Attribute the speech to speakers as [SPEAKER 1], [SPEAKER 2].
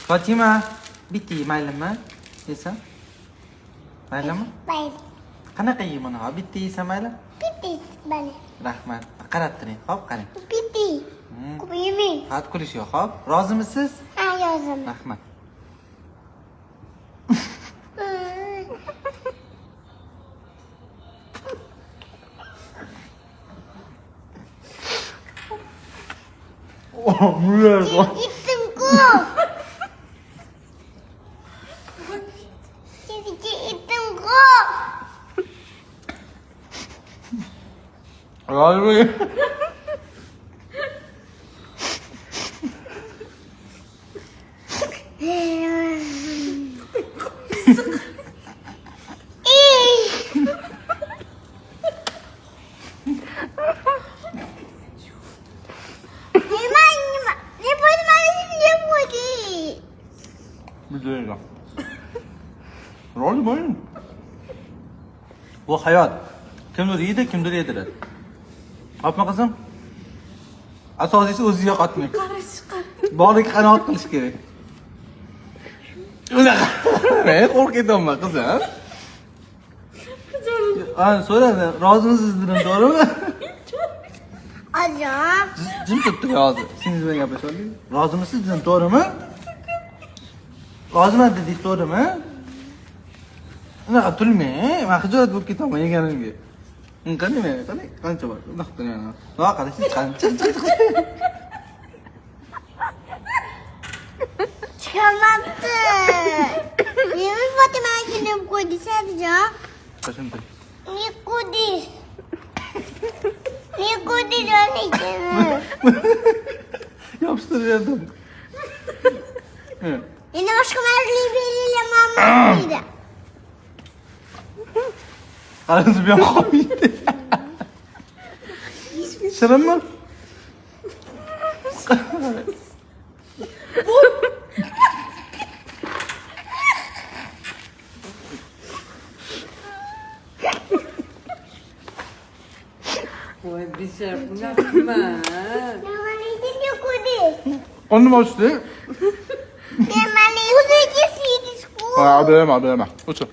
[SPEAKER 1] Fatima, bitti maylimi desam? Maylimi?
[SPEAKER 2] Mayli.
[SPEAKER 1] Qanaqa yeyman ha? Bitti yesam mayli?
[SPEAKER 2] Bitti mayli.
[SPEAKER 1] Rahmat. Qarab turing, xo'p, qarang.
[SPEAKER 2] Bitti. Ko'p yemang.
[SPEAKER 1] Faqat kulish yo'q, xo'p? Rozimisiz?
[SPEAKER 2] Ha, yozaman.
[SPEAKER 1] Rahmat. Oh, mulher.
[SPEAKER 2] Ittim ko'p. Ittim ko'p.
[SPEAKER 1] Rozimisiz? Biliyorum. Rozi bo'ling. Bu hayot. Kimdir yeydi, kimdir yediradi. Opma qizim. Asosiysi o'ziga qotmang. Boriga qanoat qilish kerak. Unaqa. Men qo'rqaman qizim. Ana so'radi, rozimisiz dedim, to'g'rimi?
[SPEAKER 2] Ajab.
[SPEAKER 1] Jim tutdi hozir. Siz bilan gaplashaylik. Rozimisiz dedim, to'g'rimi? Roziman dedik, to'g'rimi? Unaqa tulmang. Men xijolat bo'lib ketaman yeganimga. Qani men, qancha bor? Unaqa qilmayman. Va qaraysiz qancha.
[SPEAKER 2] Çıkamazdı. Yemin Fatima annem koydu sadece.
[SPEAKER 1] Qachon?
[SPEAKER 2] Ne koydu? Ne koydu canım?
[SPEAKER 1] Yapıştırıyordum.
[SPEAKER 2] Yine başka merliği biriyle mamma
[SPEAKER 1] Arası bir komiydi. Şirin mi?
[SPEAKER 3] Oy bir şey yapma.
[SPEAKER 2] Yamanıydın ne koydu?
[SPEAKER 1] Onu mu açtı?
[SPEAKER 2] Yamanıydın ne koydu?
[SPEAKER 1] Hadi hemen. Uçun.